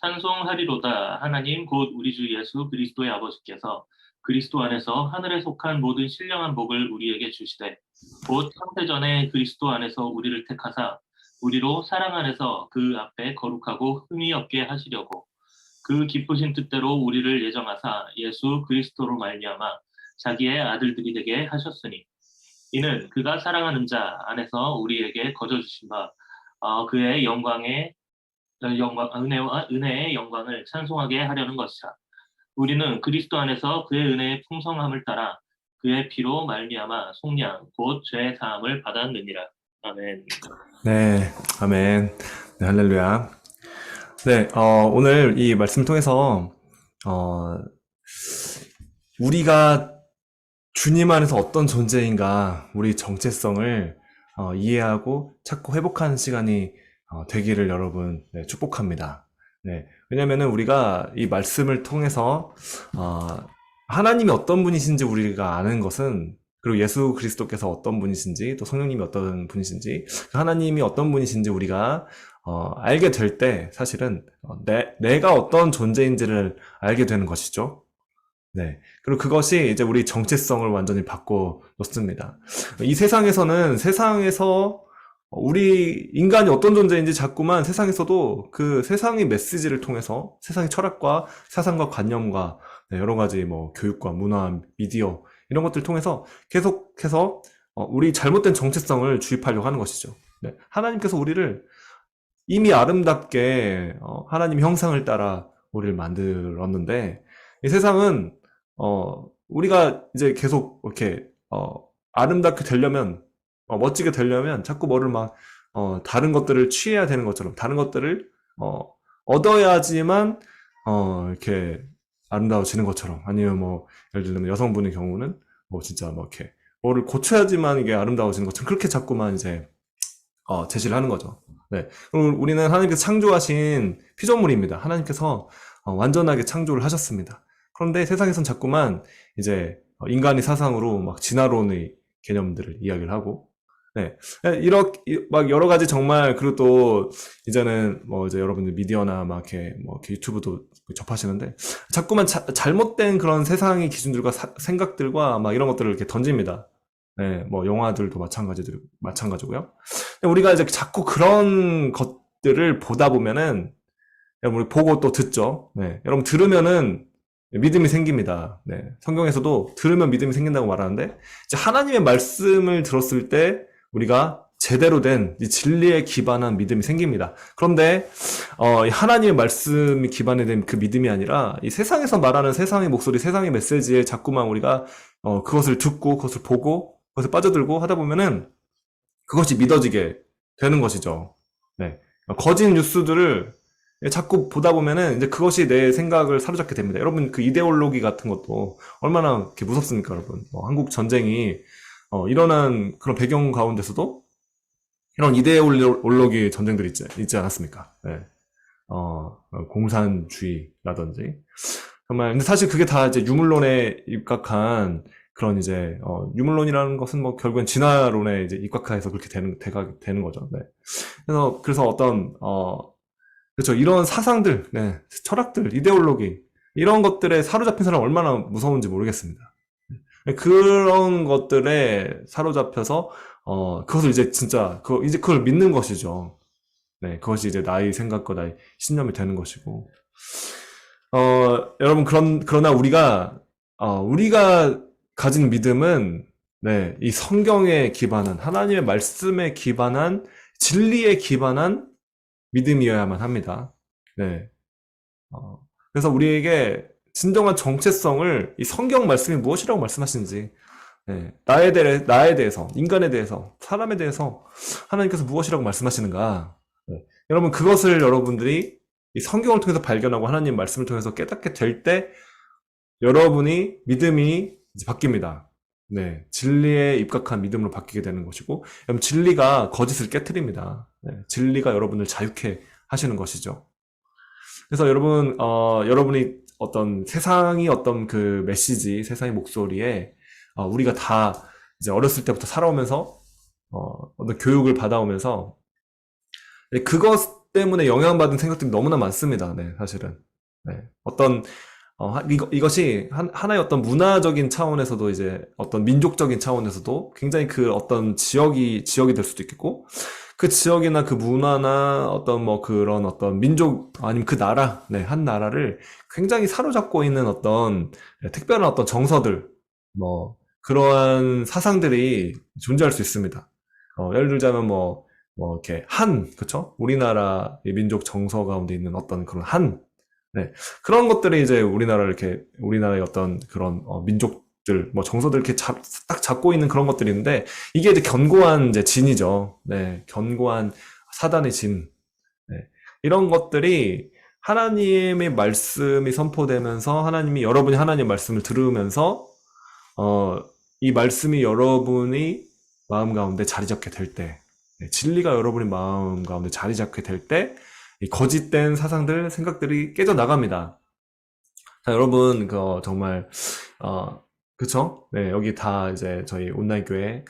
찬송하리로다. 하나님 곧 우리 주 예수 그리스도의 아버지께서 그리스도 안에서 하늘에 속한 모든 신령한 복을 우리에게 주시되 곧 창세전에 그리스도 안에서 우리를 택하사 우리로 사랑 안에서 그 앞에 거룩하고 흠이 없게 하시려고 그 기쁘신 뜻대로 우리를 예정하사 예수 그리스도로 말미암아 자기의 아들들이 되게 하셨으니 이는 그가 사랑하는 자 안에서 우리에게 거저 주신 바 그의 은혜의 영광을 찬송하게 하려는 것이라. 우리는 그리스도 안에서 그의 은혜의 풍성함을 따라 그의 피로 말미암아 속량 곧 죄 사함을 받았느니라. 아멘. 네, 아멘. 네, 할렐루야. 네, 오늘 이 말씀을 통해서, 어, 우리가 주님 안에서 어떤 존재인가, 우리 정체성을 이해하고 찾고 회복하는 시간이 되기를 여러분, 네, 축복합니다. 네, 왜냐면은 우리가 이 말씀을 통해서, 어, 하나님이 어떤 분이신지 우리가 아는 것은, 그리고 예수 그리스도께서 어떤 분이신지, 또 성령님이 어떤 분이신지, 하나님이 어떤 분이신지 우리가 알게 될 때 사실은 내가 어떤 존재인지를 알게 되는 것이죠. 네. 그리고 그것이 이제 우리 정체성을 완전히 바꿔 놓습니다. 이 세상에서 우리 인간이 어떤 존재인지 자꾸만 세상에서도 그 세상의 메시지를 통해서 세상의 철학과 사상과 관념과 네, 여러 가지 뭐 교육과 문화, 미디어 이런 것들을 통해서 계속해서 우리 잘못된 정체성을 주입하려고 하는 것이죠. 네. 하나님께서 우리를 이미 아름답게 하나님 형상을 따라 우리를 만들었는데 이 세상은 우리가 이제 계속 이렇게 아름답게 되려면 멋지게 되려면 자꾸 뭐를 막 다른 것들을 취해야 되는 것처럼 다른 것들을 얻어야지만 이렇게 아름다워지는 것처럼 아니면 뭐 예를 들면 여성분의 경우는 뭐 진짜 뭐 이렇게 뭐를 고쳐야지만 이게 아름다워지는 것처럼 그렇게 자꾸만 이제 제시를 하는 거죠. 네. 그리고 우리는 하나님께서 창조하신 피조물입니다. 하나님께서 완전하게 창조를 하셨습니다. 그런데 세상에선 자꾸만 이제 인간의 사상으로 막 진화론의 개념들을 이야기를 하고, 네. 이렇게 막 여러 가지 정말 그리고 또 이제는 뭐 이제 여러분들 미디어나 막 이렇게 유튜브도 접하시는데 자꾸만 잘못된 그런 세상의 기준들과 생각들과 막 이런 것들을 이렇게 던집니다. 네, 뭐 영화들도 마찬가지고요. 우리가 이제 자꾸 그런 것들을 보다 보면은 여러분 우리 보고 또 듣죠. 네, 여러분 들으면은 믿음이 생깁니다. 네, 성경에서도 들으면 믿음이 생긴다고 말하는데 이제 하나님의 말씀을 들었을 때 우리가 제대로 된 이 진리에 기반한 믿음이 생깁니다. 그런데 이 하나님의 말씀이 기반에 된 그 믿음이 아니라 이 세상에서 말하는 세상의 목소리, 세상의 메시지에 자꾸만 우리가 그것을 듣고 그것을 보고 그것에 빠져들고 하다 보면은 그것이 믿어지게 되는 것이죠. 네. 거짓 뉴스들을 자꾸 보다 보면은 이제 그것이 내 생각을 사로잡게 됩니다. 여러분 그 이데올로기 같은 것도 얼마나 이렇게 무섭습니까, 여러분? 한국 전쟁이 일어난 그런 배경 가운데서도 이런 이데올로기 전쟁들이 있지 않았습니까? 네. 공산주의라든지 정말 근데 사실 그게 다 이제 유물론에 입각한 그런 이제 유물론이라는 것은 뭐 결국엔 진화론에 이제 입각해서 그렇게 되는 거죠. 네. 그래서 어떤 그렇죠. 이런 사상들, 네, 철학들, 이데올로기 이런 것들에 사로잡힌 사람 얼마나 무서운지 모르겠습니다. 네. 그런 것들에 사로잡혀서 그것을 이제 진짜 이제 그걸 믿는 것이죠. 네, 그것이 이제 나의 생각과 나의 신념이 되는 것이고 여러분 그러나 우리가 가진 믿음은 네, 이 성경에 기반한 하나님의 말씀에 기반한 진리에 기반한 믿음이어야만 합니다. 네. 그래서 우리에게 진정한 정체성을 이 성경 말씀이 무엇이라고 말씀하시는지 네, 나에 대해서 인간에 대해서 사람에 대해서 하나님께서 무엇이라고 말씀하시는가 네. 여러분 그것을 여러분들이 이 성경을 통해서 발견하고 하나님 말씀을 통해서 깨닫게 될 때 여러분이 믿음이 이제 바뀝니다. 네, 진리에 입각한 믿음으로 바뀌게 되는 것이고, 여러분 진리가 거짓을 깨트립니다. 네, 진리가 여러분을 자유케 하시는 것이죠. 그래서 여러분이 세상이 어떤 그 메시지, 세상의 목소리에 우리가 다 이제 어렸을 때부터 살아오면서 어떤 교육을 받아오면서 그것 때문에 영향받은 생각들이 너무나 많습니다. 네, 사실은. 네. 이것이 하나의 어떤 문화적인 차원에서도 이제 어떤 민족적인 차원에서도 굉장히 그 어떤 지역이 될 수도 있겠고, 그 지역이나 그 문화나 어떤 뭐 그런 어떤 민족, 아니면 그 나라, 네, 한 나라를 굉장히 사로잡고 있는 어떤 특별한 어떤 정서들, 뭐, 그러한 사상들이 존재할 수 있습니다. 예를 들자면 이렇게 그쵸? 우리나라의 민족 정서 가운데 있는 어떤 그런 네. 그런 것들이 이제 우리나라의 어떤 그런 민족들, 뭐 정서들 이렇게 딱 잡고 있는 그런 것들이 있는데, 이게 이제 견고한 이제 진이죠. 네. 견고한 사단의 진. 네. 이런 것들이 하나님의 말씀이 선포되면서 여러분이 하나님의 말씀을 들으면서 어, 이 말씀이 여러분이 마음 가운데 자리 잡게 될 때, 네, 진리가 여러분의 마음 가운데 자리 잡게 될 때, 이 거짓된 사상들, 생각들이 깨져 나갑니다. 자, 여러분, 정말, 어, 그쵸? 네, 여기 다 이제 저희 온라인 교회,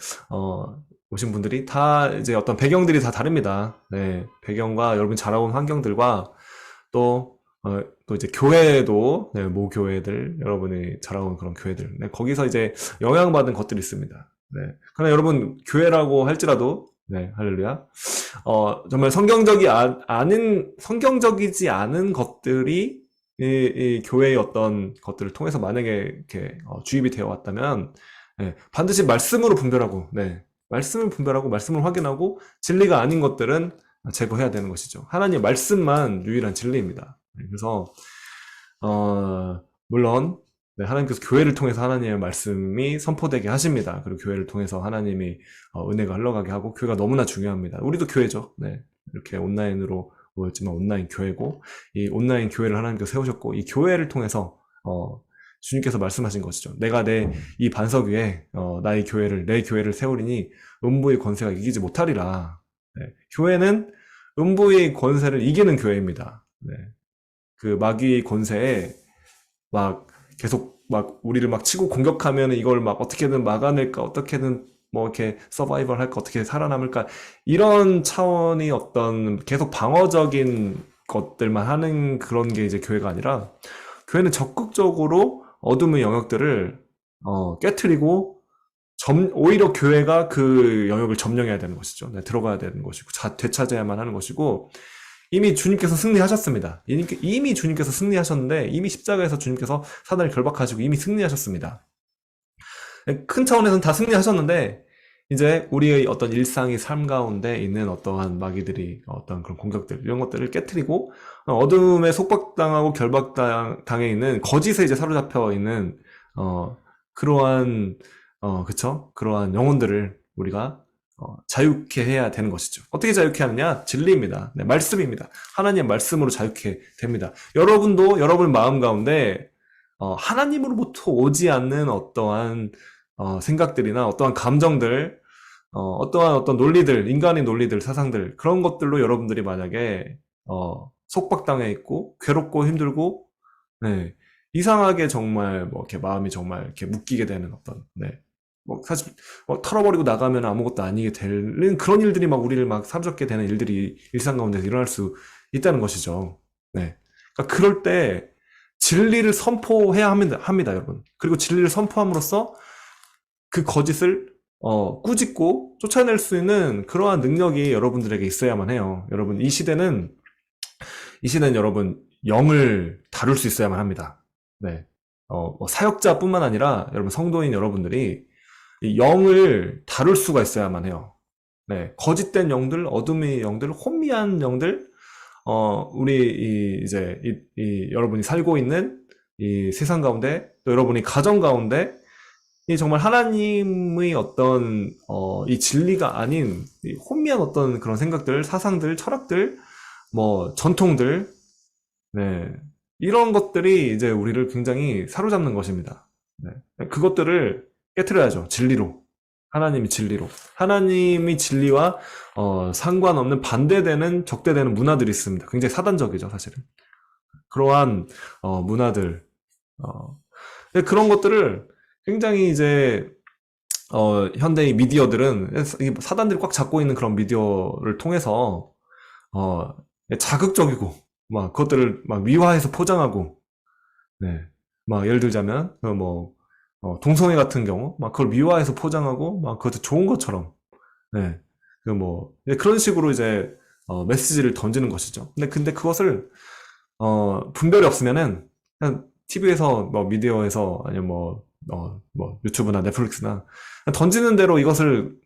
오신 분들이 다 이제 어떤 배경들이 다 다릅니다. 네, 배경과 여러분 자라온 환경들과 또, 또 이제 교회도, 네, 모 교회들, 여러분이 자라온 그런 교회들, 네, 거기서 이제 영향받은 것들이 있습니다. 네. 그러나 여러분, 교회라고 할지라도, 네, 할렐루야. 정말 성경적이지 않은 것들이 이 교회의 어떤 것들을 통해서 만약에 이렇게 주입이 되어 왔다면, 네, 반드시 말씀으로 분별하고, 네, 말씀을 분별하고, 말씀을 확인하고, 진리가 아닌 것들은 제거해야 되는 것이죠. 하나님의 말씀만 유일한 진리입니다. 네, 그래서, 물론, 네, 하나님께서 교회를 통해서 하나님의 말씀이 선포되게 하십니다. 그리고 교회를 통해서 하나님이 은혜가 흘러가게 하고, 교회가 너무나 중요합니다. 우리도 교회죠. 네, 이렇게 온라인으로 모였지만 온라인 교회고, 이 온라인 교회를 하나님께서 세우셨고, 이 교회를 통해서 주님께서 말씀하신 것이죠. 내가 이 반석 위에 내 교회를 세우리니 음부의 권세가 이기지 못하리라. 네, 교회는 음부의 권세를 이기는 교회입니다. 네, 그 마귀의 권세에 막 계속 막 우리를 막 치고 공격하면 이걸 막 어떻게든 막아낼까, 어떻게든 뭐 이렇게 서바이벌 할까, 어떻게 살아남을까, 이런 차원이 어떤 계속 방어적인 것들만 하는 그런 게 이제 교회가 아니라, 교회는 적극적으로 어둠의 영역들을 깨트리고 오히려 교회가 그 영역을 점령해야 되는 것이죠. 네, 들어가야 되는 것이고 되찾아야만 하는 것이고, 이미 주님께서 승리하셨습니다. 이미 주님께서 승리하셨는데, 이미 십자가에서 주님께서 사단을 결박하시고 이미 승리하셨습니다. 큰 차원에서는 다 승리하셨는데, 이제 우리의 어떤 일상의 삶 가운데 있는 어떠한 마귀들이 어떤 그런 공격들, 이런 것들을 깨트리고, 어둠에 속박당하고 결박당해 있는 거짓에 이제 사로잡혀 있는, 그러한, 그쵸? 그러한 영혼들을 우리가 자유케 해야 되는 것이죠. 어떻게 자유케 하느냐? 진리입니다. 네, 말씀입니다. 하나님의 말씀으로 자유케 됩니다. 여러분도 여러분 마음 가운데 하나님으로부터 오지 않는 어떠한 생각들이나 어떠한 감정들, 어떠한 어떤 논리들, 인간의 논리들, 사상들, 그런 것들로 여러분들이 만약에 속박당해 있고 괴롭고 힘들고, 네, 이상하게 정말 뭐 이렇게 마음이 정말 이렇게 묶이게 되는 어떤, 네, 뭐 사실 털어버리고 나가면 아무것도 아니게 되는 그런 일들이 막 우리를 막 사로잡게 되는 일들이 일상 가운데서 일어날 수 있다는 것이죠. 네. 그러니까 그럴 때 진리를 선포해야 합니다, 여러분. 그리고 진리를 선포함으로써 그 거짓을 꾸짖고 쫓아낼 수 있는 그러한 능력이 여러분들에게 있어야만 해요. 여러분, 이 시대는 여러분 영을 다룰 수 있어야만 합니다. 네. 사역자뿐만 아니라 여러분 성도인 여러분들이 이 영을 다룰 수가 있어야만 해요. 네, 거짓된 영들, 어둠의 영들, 혼미한 영들, 여러분이 살고 있는 이 세상 가운데, 또 여러분이 가정 가운데, 이 정말 하나님의 어떤, 이 진리가 아닌, 이 혼미한 어떤 그런 생각들, 사상들, 철학들, 뭐, 전통들, 네, 이런 것들이 이제 우리를 굉장히 사로잡는 것입니다. 네, 그것들을 깨트려야죠. 진리로. 하나님이 진리로. 하나님이 진리와 상관없는 반대되는 적대되는 문화들이 있습니다. 굉장히 사단적이죠, 사실은. 그러한 문화들. 근데 그런 것들을 굉장히 이제 현대의 미디어들은 사단들이 꽉 잡고 있는 그런 미디어를 통해서 자극적이고, 막 그것들을 막 미화해서 포장하고, 네. 막 예를 들자면, 동성애 같은 경우, 막 그걸 미화해서 포장하고, 막 그것도 좋은 것처럼, 네. 그런 식으로 이제, 메시지를 던지는 것이죠. 근데 그것을, 분별이 없으면은, 그냥 TV에서, 미디어에서, 아니면 유튜브나 넷플릭스나, 그냥 던지는 대로 이것을,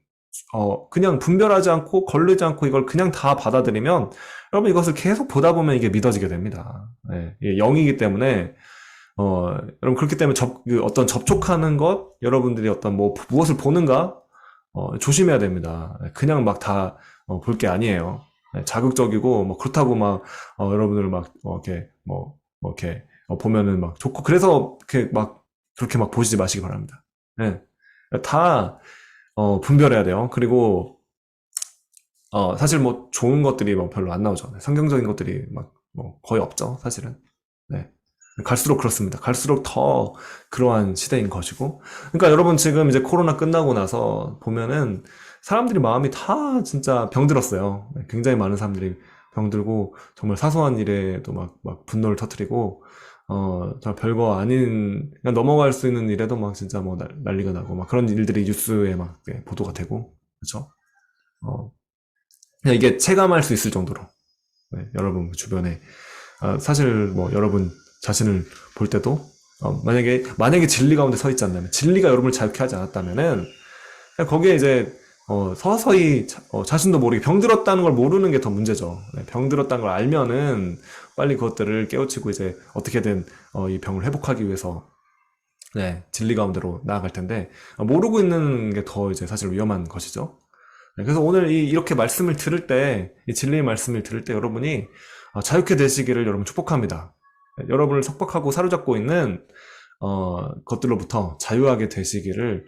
그냥 분별하지 않고, 거르지 않고 이걸 그냥 다 받아들이면, 여러분 이것을 계속 보다 보면 이게 믿어지게 됩니다. 네. 이게 영이기 때문에, 여러분 그렇기 때문에 어떤 접촉하는 것, 여러분들이 어떤 무엇을 보는가, 조심해야 됩니다. 그냥 막 다, 볼 게 아니에요. 네, 자극적이고, 그렇다고 여러분들 이렇게, 보면은 막 좋고, 그래서, 그렇게 막 보시지 마시기 바랍니다. 네. 다, 분별해야 돼요. 그리고, 사실 좋은 것들이 별로 안 나오죠. 성경적인 것들이 거의 없죠, 사실은. 네. 갈수록 그렇습니다. 갈수록 더 그러한 시대인 것이고. 그러니까 여러분 지금 이제 코로나 끝나고 나서 보면은 사람들이 마음이 다 진짜 병들었어요. 네, 굉장히 많은 사람들이 병들고 정말 사소한 일에도 막 분노를 터뜨리고, 저 별거 아닌, 그냥 넘어갈 수 있는 일에도 진짜 난리가 나고, 그런 일들이 뉴스에 보도가 되고, 그렇죠? 그냥 이게 체감할 수 있을 정도로, 네, 여러분 주변에 사실 여러분 자신을 볼 때도 만약에 진리 가운데 서 있지 않다면, 진리가 여러분을 자유케 하지 않았다면은 그냥 거기에 이제 서서히 자신도 모르게 병들었다는 걸 모르는 게 더 문제죠. 네, 병들었다는 걸 알면은 빨리 그것들을 깨우치고 이제 어떻게든 이 병을 회복하기 위해서, 네, 진리 가운데로 나아갈 텐데, 모르고 있는 게 더 이제 사실 위험한 것이죠. 네, 그래서 오늘 이렇게 말씀을 들을 때, 이 진리의 말씀을 들을 때 여러분이 자유케 되시기를 여러분 축복합니다. 네, 여러분을 속박하고 사로잡고 있는 것들로부터 자유하게 되시기를,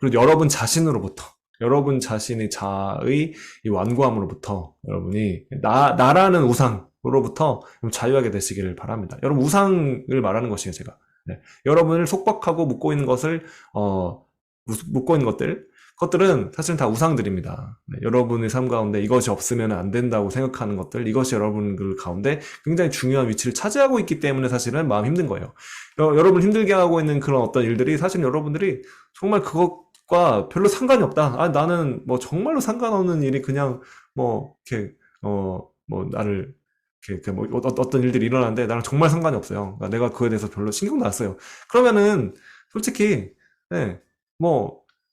그리고 여러분 자신으로부터, 여러분 자신의 자의 이 완고함으로부터 여러분이 나라는 우상으로부터 자유하게 되시기를 바랍니다. 여러분 우상을 말하는 것이에요, 제가. 네, 여러분을 속박하고 묶고 있는 묶고 있는 것들은 사실은 다 우상들입니다. 네, 여러분의 삶 가운데 이것이 없으면 안 된다고 생각하는 것들, 이것이 여러분들 가운데 굉장히 중요한 위치를 차지하고 있기 때문에 사실은 마음 힘든 거예요. 여러분 힘들게 하고 있는 그런 어떤 일들이 사실 여러분들이 정말 그것과 별로 상관이 없다. 나는 정말로 상관없는 일이 그냥 이렇게 나를 이렇게 어떤 일들이 일어나는데 나랑 정말 상관이 없어요. 그러니까 내가 그거에 대해서 별로 신경도 안 써요. 그러면은 솔직히, 네,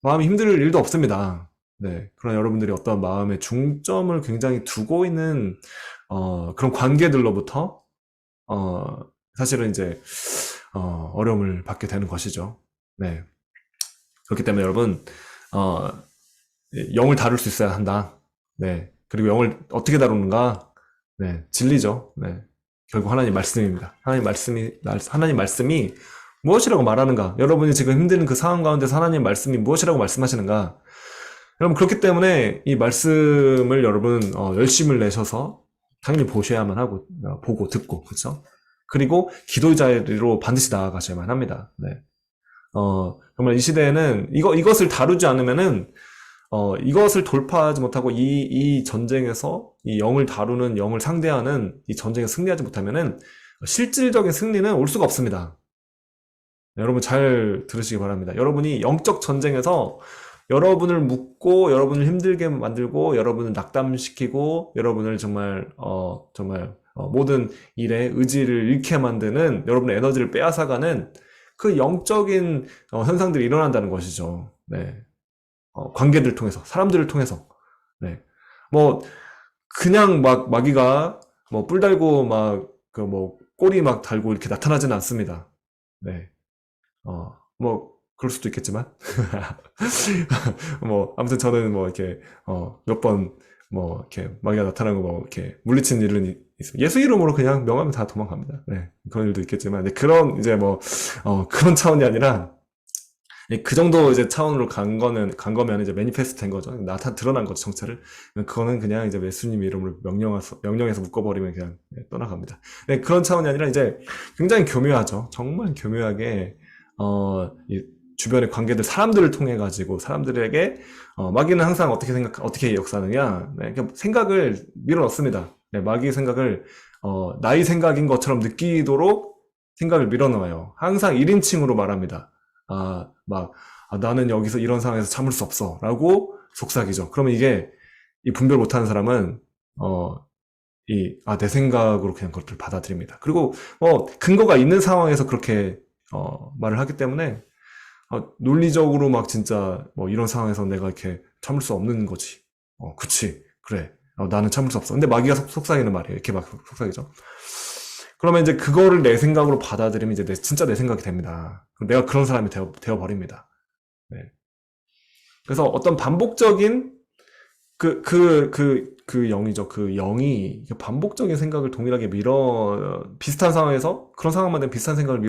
마음이 힘들 일도 없습니다. 네. 그런 여러분들이 어떤 마음의 중점을 굉장히 두고 있는, 그런 관계들로부터, 사실은 이제, 어려움을 받게 되는 것이죠. 네. 그렇기 때문에 여러분, 어, 영을 다룰 수 있어야 한다. 네. 그리고 영을 어떻게 다루는가? 네. 진리죠. 네. 결국 하나님 말씀입니다. 하나님 말씀이 무엇이라고 말하는가? 여러분이 지금 힘든 그 상황 가운데서 하나님 말씀이 무엇이라고 말씀하시는가? 여러분, 그렇기 때문에 이 말씀을 여러분, 열심을 내셔서 당연히 보셔야만 하고, 보고, 듣고, 그렇죠? 그리고 기도의 자리로 반드시 나아가셔야만 합니다. 네. 정말 이 시대에는 이것을 다루지 않으면은, 이것을 돌파하지 못하고 이 전쟁에서 이 영을 다루는, 영을 상대하는 이 전쟁에 승리하지 못하면은 실질적인 승리는 올 수가 없습니다. 여러분 잘 들으시기 바랍니다. 여러분이 영적 전쟁에서 여러분을 묶고 여러분을 힘들게 만들고 여러분을 낙담시키고 여러분을 정말 모든 일에 의지를 잃게 만드는, 여러분의 에너지를 빼앗아가는 그 영적인 현상들이 일어난다는 것이죠. 네. 관계들 통해서, 사람들을 통해서. 네. 그냥 마귀가 뿔 달고 꼬리 달고 이렇게 나타나지는 않습니다. 네. 그럴 수도 있겠지만. 아무튼 저는 이렇게, 몇 번, 이렇게, 마귀가 나타나고 이렇게, 물리치는 일은 있습니다. 예수 이름으로 그냥 명하면 다 도망갑니다. 네. 그런 일도 있겠지만, 네, 그런, 이제 그런 차원이 아니라, 그 정도 이제 차원으로 간 거면 이제 매니페스트 된 거죠. 드러난 거죠, 정체를. 그거는 그냥 이제 예수님 이름으로 명령해서 묶어버리면 그냥 떠나갑니다. 네, 그런 차원이 아니라 이제 굉장히 교묘하죠. 정말 교묘하게, 이 주변의 관계들, 사람들을 통해 가지고 사람들에게, 마귀는 항상 어떻게 역사하느냐. 네, 생각을 밀어넣습니다. 네, 마귀의 생각을 나의 생각인 것처럼 느끼도록 생각을 밀어넣어요. 항상 1인칭으로 말합니다. 나는 여기서 이런 상황에서 참을 수 없어 라고 속삭이죠. 그러면 이게 이 분별 못하는 사람은 내 생각으로 그냥 그것들 받아들입니다. 그리고 근거가 있는 상황에서 그렇게 말을 하기 때문에 논리적으로 막 진짜 이런 상황에서 내가 이렇게 참을 수 없는 거지. 그치, 그래. 나는 참을 수 없어. 근데 마귀가 속삭이는 말이에요. 이렇게 막 속삭이죠. 그러면 이제 그거를 내 생각으로 받아들이면 이제 진짜 내 생각이 됩니다. 그럼 내가 그런 사람이 되어버립니다. 네. 그래서 어떤 반복적인 그 영이죠. 그 영이 반복적인 생각을 동일하게 비슷한 상황에서 그런 상황만 되면 비슷한 생각을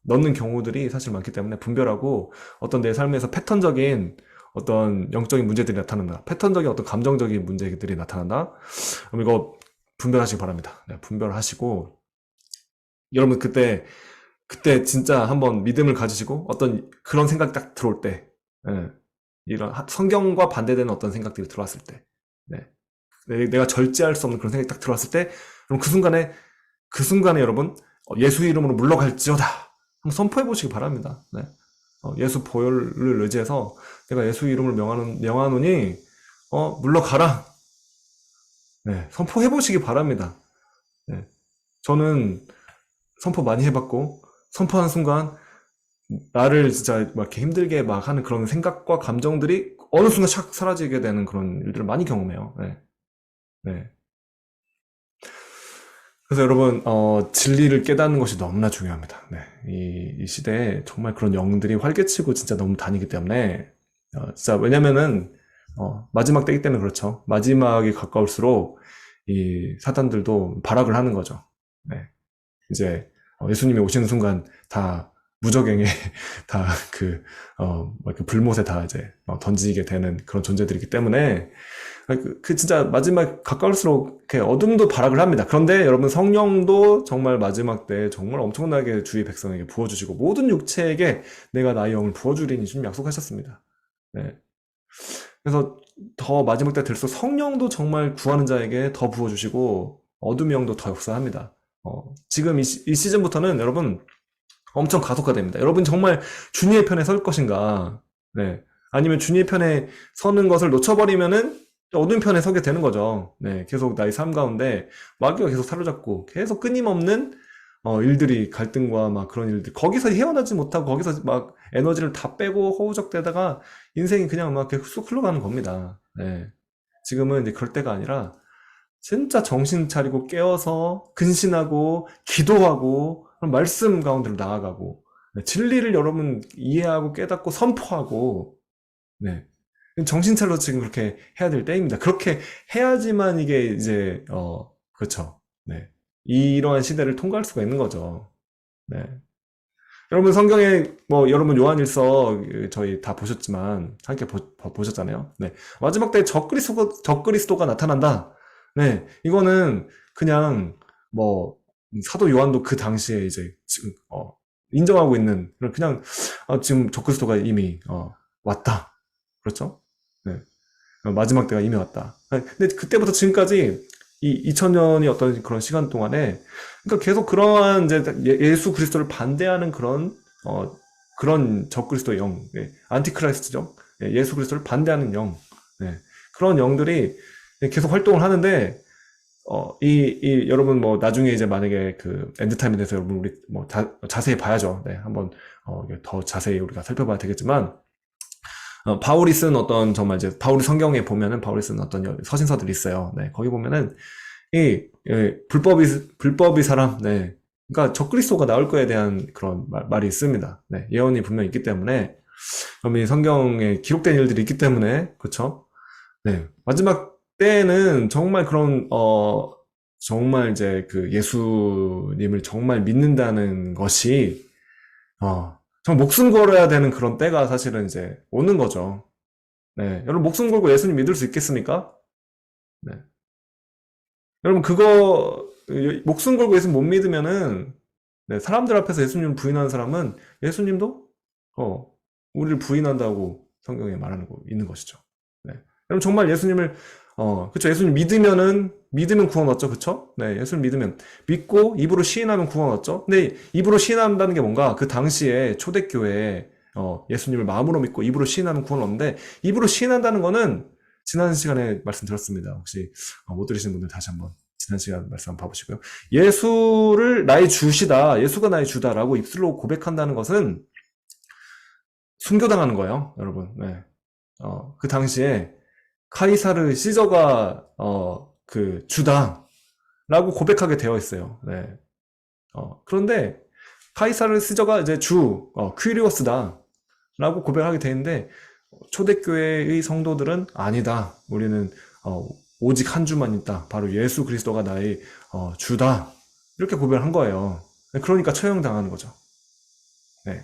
넣는 경우들이 사실 많기 때문에 분별하고 어떤 내 삶에서 패턴적인 어떤 영적인 문제들이 나타난다. 패턴적인 어떤 감정적인 문제들이 나타난다. 그럼 이거 분별하시기 바랍니다. 네, 분별하시고 여러분 그때 진짜 한번 믿음을 가지시고 어떤 그런 생각이 딱 들어올 때 이런 성경과 반대되는 어떤 생각들이 들어왔을 때 내가 절제할 수 없는 그런 생각이 딱 들어왔을 때 그럼 그 순간에 여러분 예수 이름으로 물러갈지어다 한번 선포해 보시기 바랍니다. 네. 예수 보혈을 의지해서 내가 예수 이름을 명하노니 물러가라. 네, 선포해 보시기 바랍니다. 네. 저는 선포 많이 해봤고 선포하는 순간 나를 진짜 막 이렇게 힘들게 막 하는 그런 생각과 감정들이 어느 순간 샥 사라지게 되는 그런 일들을 많이 경험해요. 네. 네. 그래서 여러분, 진리를 깨닫는 것이 너무나 중요합니다. 네. 이 시대에 정말 그런 영들이 활개치고 진짜 너무 다니기 때문에, 진짜, 왜냐면은, 마지막 때이기 때문에 그렇죠. 마지막이 가까울수록 이 사단들도 발악을 하는 거죠. 네. 이제, 예수님이 오시는 순간 다 무적행에 다 불못에 다 이제 던지게 되는 그런 존재들이기 때문에, 진짜 마지막 가까울수록 이렇게 어둠도 발악을 합니다. 그런데 여러분 성령도 정말 마지막 때 정말 엄청나게 주의 백성에게 부어주시고 모든 육체에게 내가 나의 영을 부어주리니 주님 약속하셨습니다. 네. 그래서 더 마지막 때 될수록 성령도 정말 구하는 자에게 더 부어주시고 어둠의 영도 더 역사합니다. 지금 이 시즌부터는 여러분 엄청 가속화됩니다. 여러분 정말 주님의 편에 설 것인가? 네. 아니면 주님의 편에 서는 것을 놓쳐버리면은 어두운 편에 서게 되는 거죠. 네, 계속 나의 삶 가운데 마귀가 계속 사로잡고 계속 끊임없는 일들이 갈등과 막 그런 일들 거기서 헤어나지 못하고 거기서 막 에너지를 다 빼고 허우적대다가 인생이 그냥 막 계속 쑥 흘러가는 겁니다. 네, 지금은 이제 그럴 때가 아니라 진짜 정신 차리고 깨어서 근신하고 기도하고 말씀 가운데로 나아가고 네, 진리를 여러분 이해하고 깨닫고 선포하고 네. 정신 차려 지금 그렇게 해야 될 때입니다. 그렇게 해야지만 이게 이제 그렇죠. 네. 이러한 시대를 통과할 수가 있는 거죠. 네. 여러분 성경에 여러분 요한일서 저희 다 보셨지만 함께 보셨잖아요. 네. 마지막 때 적그리스도가 나타난다. 네. 이거는 그냥 사도 요한도 그 당시에 이제 지금 인정하고 있는 그냥 지금 적그리스도가 이미 왔다. 그렇죠? 네. 마지막 때가 이미 왔다. 근데 그때부터 지금까지 이 2000년이 어떤 그런 시간 동안에 그러니까 계속 그러한 이제 예수 그리스도를 반대하는 그런 적그리스도의 영, 네. 안티크라이스트죠. 네. 예수 그리스도를 반대하는 영, 네. 그런 영들이 계속 활동을 하는데 여러분 나중에 이제 만약에 그 엔드타임에 대해서 여러분 우리 자세히 봐야죠. 네. 한번 더 자세히 우리가 살펴봐야 되겠지만. 바울이 쓴 어떤 정말 이제 바울이 성경에 보면은 바울이 쓴 어떤 서신서들이 있어요. 네, 거기 보면은 불법이 사람, 네, 그러니까 적그리스도가 나올 거에 대한 그런 말이 있습니다. 네, 예언이 분명히 있기 때문에 그럼 이 성경에 기록된 일들이 있기 때문에 그렇죠. 네, 마지막 때는 정말 그런 정말 이제 그 예수님을 정말 믿는다는 것이 정말 목숨 걸어야 되는 그런 때가 사실은 이제 오는 거죠. 네. 여러분, 목숨 걸고 예수님 믿을 수 있겠습니까? 네. 여러분, 목숨 걸고 예수님 못 믿으면은, 네, 사람들 앞에서 예수님 부인하는 사람은 예수님도, 우리를 부인한다고 성경에 말하는 거 있는 것이죠. 네. 여러분, 정말 예수님을, 그쵸. 예수님 믿으면 구원 얻죠, 그쵸? 네, 예수를 믿으면. 믿고 입으로 시인하면 구원 얻죠? 근데 입으로 시인한다는 게 뭔가 그 당시에 초대교회에 예수님을 마음으로 믿고 입으로 시인하면 구원 얻는데 입으로 시인한다는 거는 지난 시간에 말씀드렸습니다. 혹시 못 들으시는 분들 다시 한번 지난 시간 말씀 한번 봐보시고요. 예수를 나의 주시다, 예수가 나의 주다라고 입술로 고백한다는 것은 순교당하는 거예요, 여러분. 네. 그 당시에 카이사르 시저가 그 주다라고 고백하게 되어 있어요. 네. 그런데 카이사르 시저가 이제 퀴리오스다라고 고백하게 되는데 초대교회의 성도들은 아니다. 우리는 오직 한 주만 있다. 바로 예수 그리스도가 나의 주다. 이렇게 고백을 한 거예요. 그러니까 처형당하는 거죠. 네.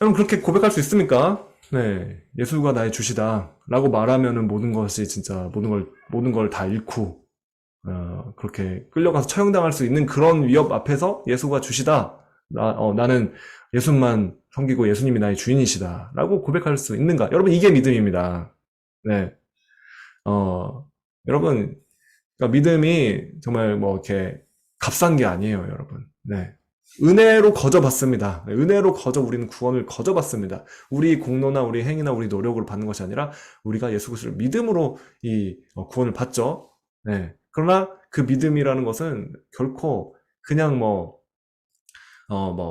여러분 그렇게 고백할 수 있습니까? 네, 예수가 나의 주시다라고 말하면은 모든 것이 진짜 모든 걸 다 잃고 그렇게 끌려가서 처형당할 수 있는 그런 위협 앞에서 예수가 주시다. 나는 예수만 섬기고 예수님이 나의 주인이시다라고 고백할 수 있는가? 여러분 이게 믿음입니다. 네, 여러분 그러니까 믿음이 정말 뭐 이렇게 값싼 게 아니에요, 여러분. 네. 은혜로 거저받습니다. 은혜로 우리는 구원을 거저받습니다. 우리 공로나 우리 행위나 우리 노력으로 받는 것이 아니라 우리가 예수 그리스도를 믿음으로 이 구원을 받죠. 네. 그러나 그 믿음이라는 것은 결코 그냥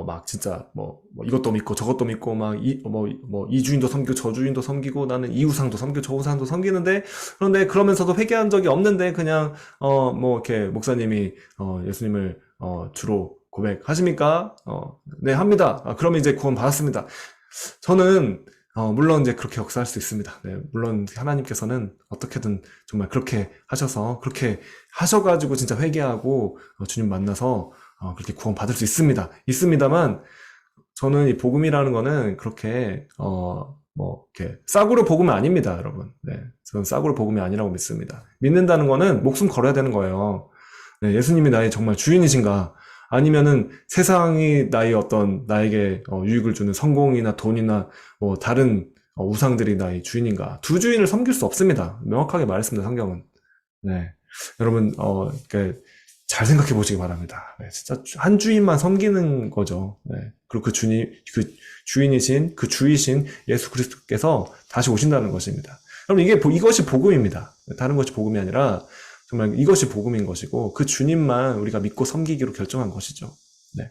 막 진짜 이것도 믿고 저것도 믿고 이 주인도 섬기고 저 주인도 섬기고 나는 이 우상도 섬기고 저 우상도 섬기는데 그런데 그러면서도 회개한 적이 없는데 그냥 이렇게 목사님이 예수님을 주로 고백하십니까? 네, 합니다. 그러면 이제 구원 받았습니다. 저는, 물론 이제 그렇게 역사할 수 있습니다. 네, 물론 하나님께서는 어떻게든 정말 그렇게 하셔가지고 진짜 회개하고 주님 만나서 그렇게 구원 받을 수 있습니다. 있습니다만, 저는 이 복음이라는 거는 그렇게, 이렇게 싸구려 복음이 아닙니다, 여러분. 네, 저는 싸구려 복음이 아니라고 믿습니다. 믿는다는 거는 목숨 걸어야 되는 거예요. 네, 예수님이 나의 정말 주인이신가? 아니면은 세상이 나에게 유익을 주는 성공이나 돈이나 다른 우상들이 나의 주인인가? 두 주인을 섬길 수 없습니다. 명확하게 말했습니다, 성경은. 네. 여러분, 잘 생각해 보시기 바랍니다. 네, 진짜 한 주인만 섬기는 거죠. 네. 그리고 그 주인이신, 그 주이신 예수 그리스도께서 다시 오신다는 것입니다. 여러분, 이것이 복음입니다. 다른 것이 복음이 아니라 정말 이것이 복음인 것이고 그 주님만 우리가 믿고 섬기기로 결정한 것이죠. 네.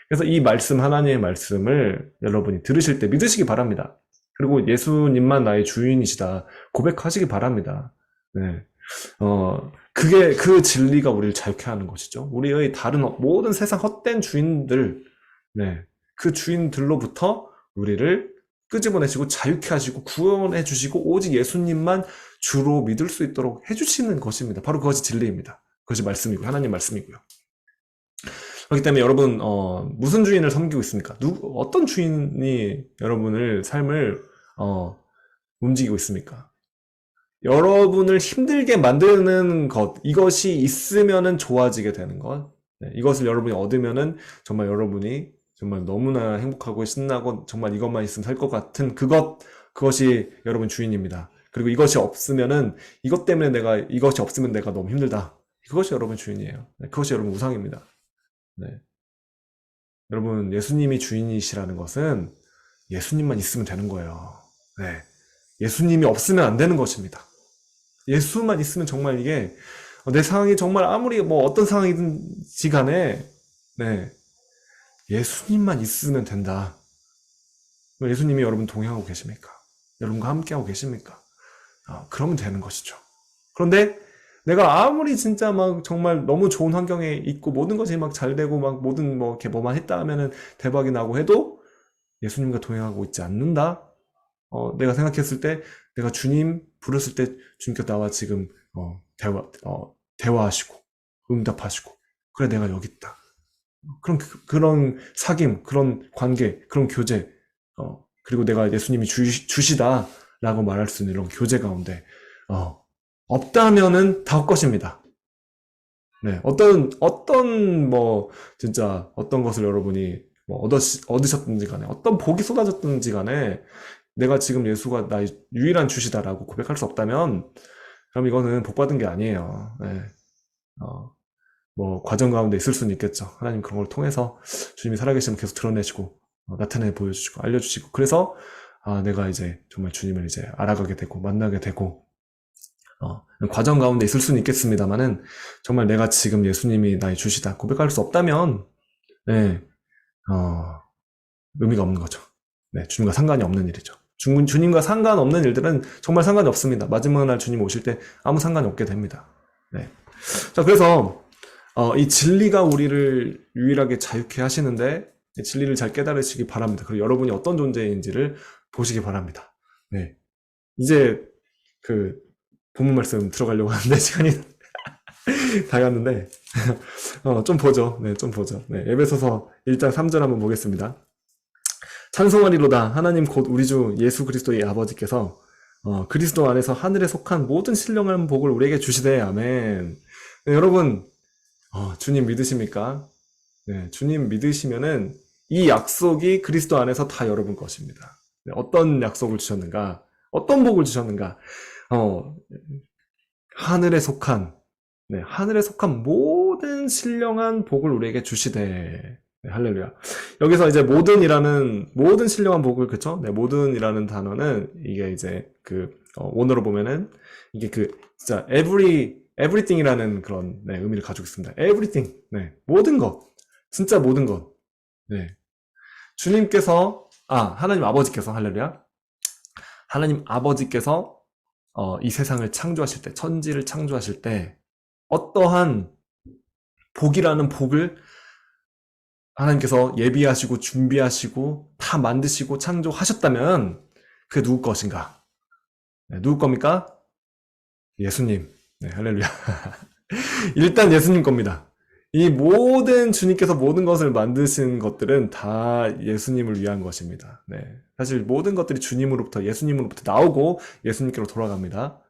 그래서 이 말씀, 하나님의 말씀을 여러분이 들으실 때 믿으시기 바랍니다. 그리고 예수님만 나의 주인이시다 고백하시기 바랍니다. 네. 그게 그 진리가 우리를 자유케 하는 것이죠. 우리의 다른 모든 세상 헛된 주인들, 네. 그 주인들로부터 우리를 끄집어내시고 자유케 하시고 구원해 주시고 오직 예수님만 주로 믿을 수 있도록 해주시는 것입니다. 바로 그것이 진리입니다. 그것이 말씀이고 하나님 말씀이고요. 그렇기 때문에 여러분 무슨 주인을 섬기고 있습니까? 어떤 주인이 여러분을 삶을 움직이고 있습니까? 여러분을 힘들게 만드는 것, 이것이 있으면은 좋아지게 되는 것, 네, 이것을 여러분이 얻으면은 정말 여러분이 정말 너무나 행복하고 신나고 정말 이것만 있으면 살 것 같은 그것이 여러분 주인입니다. 그리고 이것이 없으면 내가 너무 힘들다. 그것이 여러분 주인이에요. 네, 그것이 여러분 우상입니다. 네. 여러분, 예수님이 주인이시라는 것은 예수님만 있으면 되는 거예요. 네. 예수님이 없으면 안 되는 것입니다. 예수만 있으면 정말 이게 내 상황이 정말 아무리 어떤 상황이든지 간에 네. 예수님만 있으면 된다. 예수님이 여러분 동행하고 계십니까? 여러분과 함께하고 계십니까? 그러면 되는 것이죠. 그런데 내가 아무리 진짜 정말 너무 좋은 환경에 있고 모든 것이 잘 되고 모든 이렇게 뭐만 했다 하면은 대박이 나고 해도 예수님과 동행하고 있지 않는다? 내가 생각했을 때 내가 주님 부르실 때 주님께서 나와 지금 대화하시고 응답하시고 그래 내가 여기 있다. 그런 사귐, 그런 관계, 그런 교제, 그리고 내가 예수님이 주시다라고 말할 수 있는 이런 교제 가운데, 없다면은 다 헛것입니다. 네, 진짜 어떤 것을 여러분이 얻으셨든지 간에, 어떤 복이 쏟아졌든지 간에, 내가 지금 예수가 나의 유일한 주시다라고 고백할 수 없다면, 그럼 이거는 복 받은 게 아니에요. 네. 뭐 과정 가운데 있을 수는 있겠죠. 하나님 그런 걸 통해서 주님이 살아계시면 계속 드러내시고 나타내 보여주시고 알려주시고 그래서 내가 이제 정말 주님을 이제 알아가게 되고 만나게 되고 과정 가운데 있을 수는 있겠습니다만은 정말 내가 지금 예수님이 나의 주시다 고백할 수 없다면 네, 의미가 없는 거죠. 네, 주님과 상관이 없는 일이죠. 주님과 상관없는 일들은 정말 상관이 없습니다. 마지막 날 주님 오실 때 아무 상관이 없게 됩니다. 네. 자, 그래서 이 진리가 우리를 유일하게 자유케 하시는데 진리를 잘 깨달으시기 바랍니다. 그리고 여러분이 어떤 존재인지를 보시기 바랍니다. 네. 이제 그 본문 말씀 들어가려고 하는데 시간이 다 갔는데 좀 보죠. 네, 좀 보죠. 네, 에베소서 1장 3절 한번 보겠습니다. 찬송하리로다 하나님 곧 우리 주 예수 그리스도의 아버지께서 그리스도 안에서 하늘에 속한 모든 신령한 복을 우리에게 주시되 아멘. 네, 여러분 주님 믿으십니까? 네, 주님 믿으시면은 이 약속이 그리스도 안에서 다 여러분 것입니다. 네, 어떤 약속을 주셨는가? 어떤 복을 주셨는가? 하늘에 속한 모든 신령한 복을 우리에게 주시되. 네, 할렐루야. 여기서 이제 모든 신령한 복을, 그쵸? 네, 모든이라는 단어는 이게 이제 원어로 보면은 이게 진짜 everything이라는 그런, 네, 의미를 가지고 있습니다. everything. 네, 모든 것. 진짜 모든 것. 네. 주님께서, 하나님 아버지께서, 할렐루야. 하나님 아버지께서, 이 세상을 창조하실 때, 천지를 창조하실 때, 어떠한 복이라는 복을 하나님께서 예비하시고 준비하시고 다 만드시고 창조하셨다면 그게 누구 것인가? 네, 누구 겁니까? 예수님. 네, 할렐루야. 일단 예수님 겁니다. 이 모든 주님께서 모든 것을 만드신 것들은 다 예수님을 위한 것입니다. 네, 사실 모든 것들이 주님으로부터 예수님으로부터 나오고 예수님께로 돌아갑니다.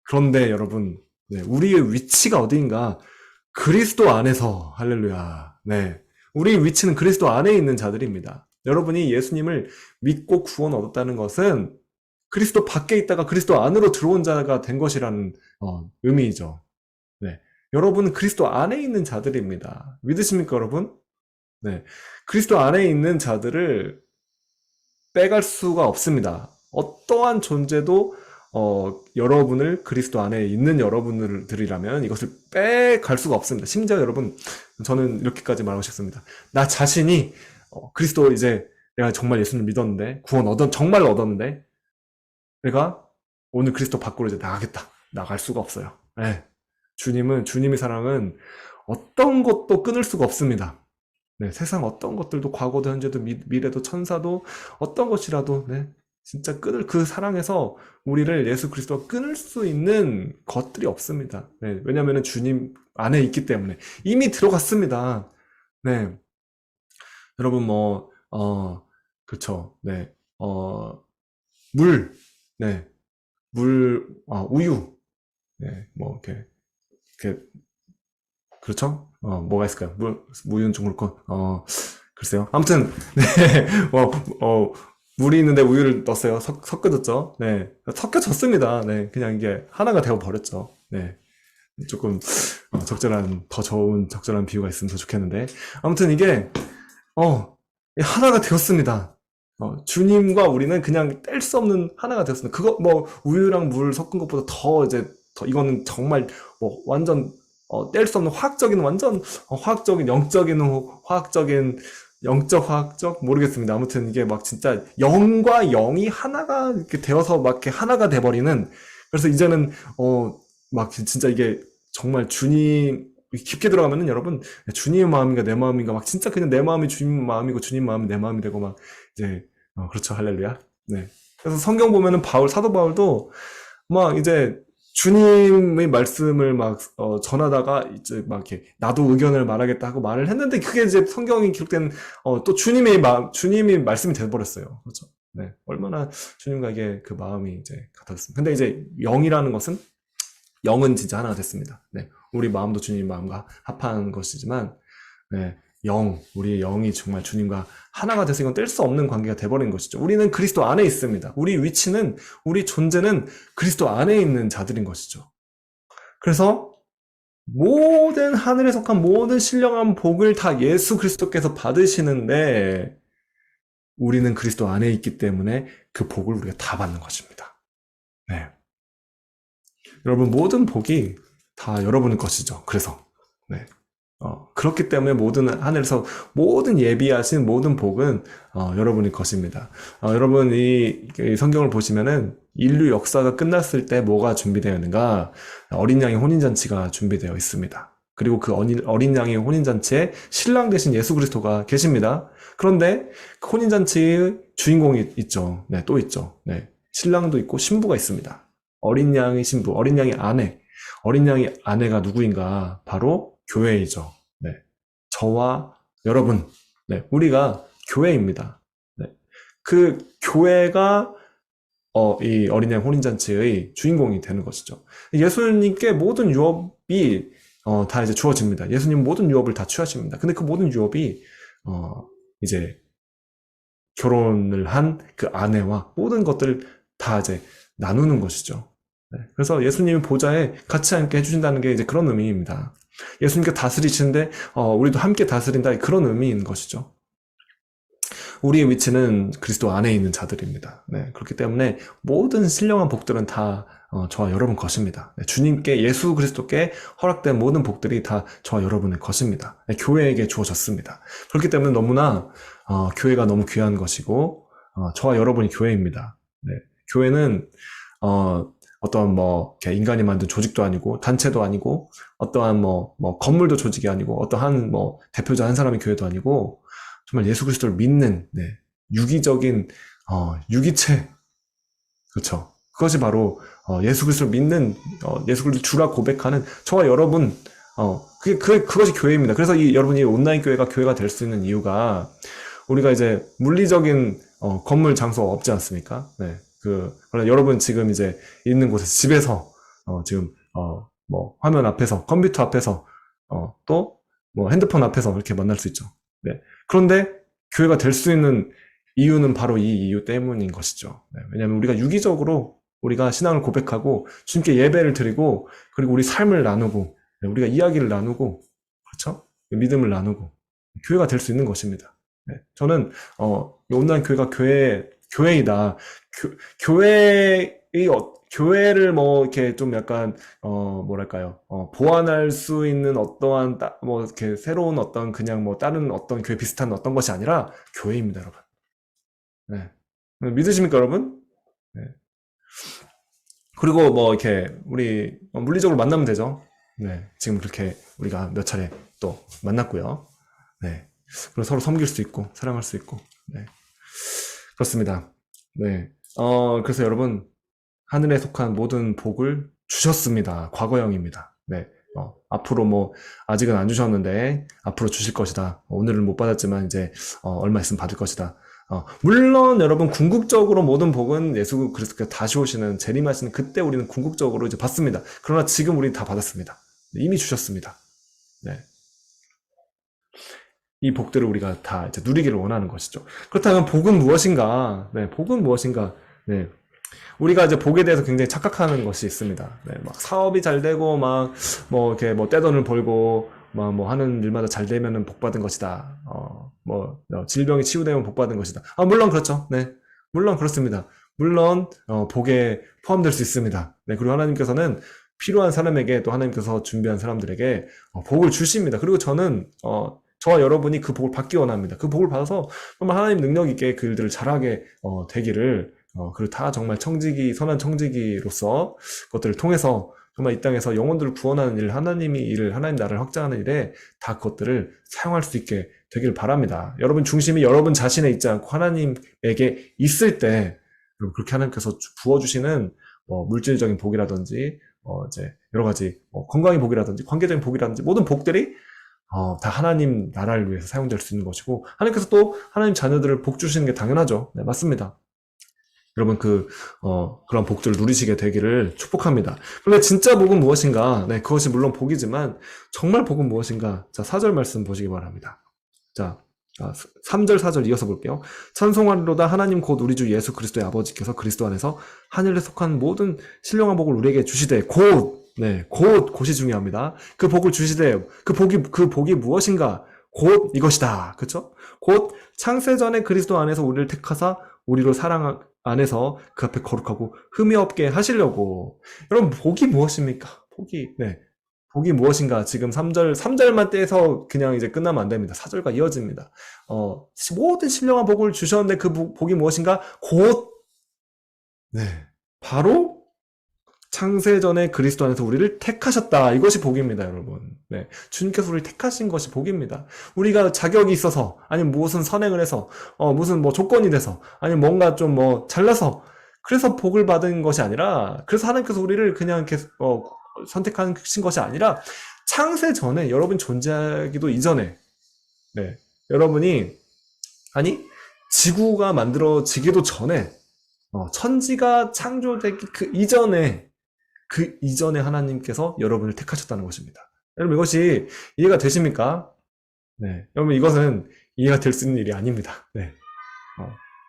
그런데 여러분, 네, 우리의 위치가 어디인가? 그리스도 안에서, 할렐루야. 네, 우리의 위치는 그리스도 안에 있는 자들입니다. 여러분이 예수님을 믿고 구원 얻었다는 것은 그리스도 밖에 있다가 그리스도 안으로 들어온 자가 된 것이라는 의미이죠. 네, 여러분은 그리스도 안에 있는 자들입니다. 믿으십니까, 여러분? 네, 그리스도 안에 있는 자들을 빼갈 수가 없습니다. 어떠한 존재도 여러분을 그리스도 안에 있는 여러분들이라면 이것을 빼갈 수가 없습니다. 심지어 여러분, 저는 이렇게까지 말하고 싶습니다. 나 자신이 그리스도 이제 내가 정말 예수님 믿었는데 정말 얻었는데 내가 오늘 그리스도 밖으로 이제 나가겠다. 나갈 수가 없어요. 네. 주님의 사랑은 어떤 것도 끊을 수가 없습니다. 네, 세상 어떤 것들도 과거도 현재도 미래도 천사도 어떤 것이라도 네, 진짜 그 사랑에서 우리를 예수 그리스도가 끊을 수 있는 것들이 없습니다. 네, 왜냐하면 주님 안에 있기 때문에 이미 들어갔습니다. 네, 여러분 그렇죠. 네, 네, 우유, 네, 이렇게 그렇죠? 뭐가 있을까요? 무유는 좀 그렇고, 글쎄요. 아무튼, 네, 물이 있는데 우유를 넣었어요. 섞어졌죠? 네. 섞여졌습니다. 네. 그냥 이게 하나가 되어버렸죠. 네. 조금, 더 좋은 적절한 비유가 있으면 더 좋겠는데. 아무튼 이게, 하나가 되었습니다. 주님과 우리는 그냥 뗄 수 없는 하나가 되었습니다. 우유랑 물 섞은 것보다 이거는 정말, 완전, 뗄 수 없는 완전 화학적인, 영적 화학적? 모르겠습니다. 아무튼 이게 진짜 영과 영이 하나가 이렇게 되어서 이렇게 하나가 돼버리는, 그래서 이제는, 진짜 이게 정말 깊게 들어가면은 여러분, 주님의 마음인가 내 마음인가, 진짜 그냥 내 마음이 주님 마음이고 주님 마음이 내 마음이 되고 그렇죠. 할렐루야. 네. 그래서 성경 보면은 사도 바울도 이제 주님의 말씀을 전하다가 이제 이렇게 나도 의견을 말하겠다 하고 말을 했는데 그게 이제 성경이 기록된 또 주님의 말씀이 돼버렸어요. 그렇죠. 네. 얼마나 주님과 이게 그 마음이 이제 같았습니다. 근데 이제 영은 진짜 하나가 됐습니다. 네. 우리 마음도 주님 마음과 합한 것이지만, 네. 우리의 영이 정말 주님과 하나가 돼서 이건 뗄 수 없는 관계가 돼버린 것이죠. 우리는 그리스도 안에 있습니다. 우리 존재는 그리스도 안에 있는 자들인 것이죠. 그래서 모든 하늘에 속한 모든 신령한 복을 다 예수 그리스도께서 받으시는데 우리는 그리스도 안에 있기 때문에 그 복을 우리가 다 받는 것입니다. 네. 여러분 모든 복이 다 여러분의 것이죠. 그래서 네. 그렇기 때문에 모든 하늘에서 모든 예비하신 모든 복은 여러분의 것입니다. 여러분 이 성경을 보시면은 인류 역사가 끝났을 때 뭐가 준비되어 있는가? 어린 양의 혼인잔치가 준비되어 있습니다. 그리고 그 어린 양의 혼인잔치에 신랑 되신 예수 그리스도가 계십니다. 그런데 그 혼인잔치의 주인공이 있죠. 네, 또 있죠. 네, 신랑도 있고 신부가 있습니다. 어린 양의 신부, 어린 양의 아내. 어린 양의 아내가 누구인가? 바로 교회이죠. 네. 저와 여러분, 네. 우리가 교회입니다. 네. 그 교회가 이 어린 양 혼인잔치의 주인공이 되는 것이죠. 예수님께 모든 유업이 다 이제 주어집니다. 예수님 모든 유업을 다 취하십니다. 근데 그 모든 유업이 이제 결혼을 한 그 아내와 모든 것들을 다 이제 나누는 것이죠. 네. 그래서 예수님이 보좌에 같이 함께 해주신다는 게 이제 그런 의미입니다. 예수님께 다스리시는데 우리도 함께 다스린다 그런 의미인 것이죠. 우리의 위치는 그리스도 안에 있는 자들입니다. 네, 그렇기 때문에 모든 신령한 복들은 다 저와 여러분 것입니다. 네, 주님께 예수 그리스도께 허락된 모든 복들이 다 저와 여러분의 것입니다. 네, 교회에게 주어졌습니다. 그렇기 때문에 너무나 교회가 너무 귀한 것이고 저와 여러분이 교회입니다. 네, 교회는 어떠한 이렇게 인간이 만든 조직도 아니고 단체도 아니고 어떠한 건물도 조직이 아니고 어떠한 대표자 한 사람의 교회도 아니고 정말 예수 그리스도를 믿는 유기적인 유기체, 그렇죠. 그것이 바로 예수 그리스도를 믿는 예수 그리스도 주라 고백하는 저와 여러분 그것이 교회입니다. 그래서 여러분이 온라인 교회가 교회가 될 수 있는 이유가 우리가 이제 물리적인 건물 장소가 없지 않습니까? 네. 여러분 지금 이제 있는 곳에서 집에서 지금 화면 앞에서 컴퓨터 앞에서 또 핸드폰 앞에서 이렇게 만날 수 있죠. 네. 그런데 교회가 될 수 있는 이유는 바로 이 이유 때문인 것이죠. 네. 왜냐하면 우리가 유기적으로 우리가 신앙을 고백하고 주님께 예배를 드리고 그리고 우리 삶을 나누고 우리가 이야기를 나누고 그렇죠? 믿음을 나누고 교회가 될 수 있는 것입니다. 네. 저는 온라인 교회가 교회이다. 교회를 이렇게 좀 약간, 뭐랄까요, 보완할 수 있는 어떠한, 이렇게 새로운 어떤 그냥 다른 어떤 교회 비슷한 어떤 것이 아니라 교회입니다, 여러분. 네. 믿으십니까, 여러분? 네. 그리고 이렇게, 우리, 물리적으로 만나면 되죠. 네. 지금 그렇게 우리가 몇 차례 또 만났고요. 네. 그리고 서로 섬길 수 있고, 사랑할 수 있고, 네. 그렇습니다. 네. 그래서 여러분, 하늘에 속한 모든 복을 주셨습니다. 과거형입니다. 네. 앞으로 아직은 안 주셨는데, 앞으로 주실 것이다. 오늘은 못 받았지만, 이제, 얼마 있으면 받을 것이다. 물론 여러분, 궁극적으로 모든 복은 예수 그리스도께서 다시 오시는, 재림하시는 그때 우리는 궁극적으로 이제 받습니다. 그러나 지금 우리는 다 받았습니다. 네, 이미 주셨습니다. 네. 이 복들을 우리가 다 이제 누리기를 원하는 것이죠. 그렇다면 복은 무엇인가? 네, 복은 무엇인가? 네. 우리가 이제 복에 대해서 굉장히 착각하는 것이 있습니다. 네, 막 사업이 잘 되고, 이렇게 떼돈을 벌고, 하는 일마다 잘 되면은 복 받은 것이다. 질병이 치유되면 복 받은 것이다. 물론 그렇죠. 네. 물론 그렇습니다. 물론, 복에 포함될 수 있습니다. 네, 그리고 하나님께서는 필요한 사람에게 또 하나님께서 준비한 사람들에게 복을 주십니다. 그리고 저는, 저와 여러분이 그 복을 받기 원합니다. 그 복을 받아서 정말 하나님 능력 있게 그 일들을 잘하게 되기를 그리고 다 정말 선한 청지기로서 그것들을 통해서 정말 이 땅에서 영혼들을 구원하는 일, 하나님 나라를 확장하는 일에 다 그것들을 사용할 수 있게 되기를 바랍니다. 여러분 중심이 여러분 자신에 있지 않고 하나님에게 있을 때 그렇게 하나님께서 부어주시는 물질적인 복이라든지 이제 여러 가지 건강의 복이라든지 관계적인 복이라든지 모든 복들이 다 하나님 나라를 위해서 사용될 수 있는 것이고 하나님께서 또 하나님 자녀들을 복 주시는 게 당연하죠. 네, 맞습니다. 여러분 그런 복들을 누리시게 되기를 축복합니다. 그런데 진짜 복은 무엇인가? 네, 그것이 물론 복이지만 정말 복은 무엇인가? 자, 4절 말씀 보시기 바랍니다. 자, 3절 4절 이어서 볼게요. 찬송하리로다 하나님 곧 우리 주 예수 그리스도의 아버지께서 그리스도 안에서 하늘에 속한 모든 신령한 복을 우리에게 주시되 곧 네, 곧이 중요합니다. 그 복을 주시되 그 복이 무엇인가? 곧 이것이다. 그렇죠? 곧 창세전에 그리스도 안에서 우리를 택하사 우리로 사랑 안에서 그 앞에 거룩하고 흠이 없게 하시려고. 여러분, 복이 무엇입니까? 네. 복이 무엇인가? 지금 3절만 떼서 그냥 이제 끝나면 안 됩니다. 4절과 이어집니다. 모든 신령한 복을 주셨는데 그 복이 무엇인가? 네. 바로 창세전에 그리스도 안에서 우리를 택하셨다. 이것이 복입니다, 여러분. 네. 주님께서 우리를 택하신 것이 복입니다. 우리가 자격이 있어서, 아니면 무슨 선행을 해서, 무슨 뭐 조건이 돼서, 아니면 뭔가 좀 잘나서, 그래서 복을 받은 것이 아니라, 그래서 하나님께서 우리를 그냥 이렇게, 선택하신 것이 아니라, 창세전에 여러분 존재하기도 이전에, 네. 여러분이, 지구가 만들어지기도 전에, 천지가 창조되기 그 이전에 하나님께서 여러분을 택하셨다는 것입니다. 여러분, 이것이 이해가 되십니까? 네. 여러분, 이것은 이해가 될 수 있는 일이 아닙니다. 네.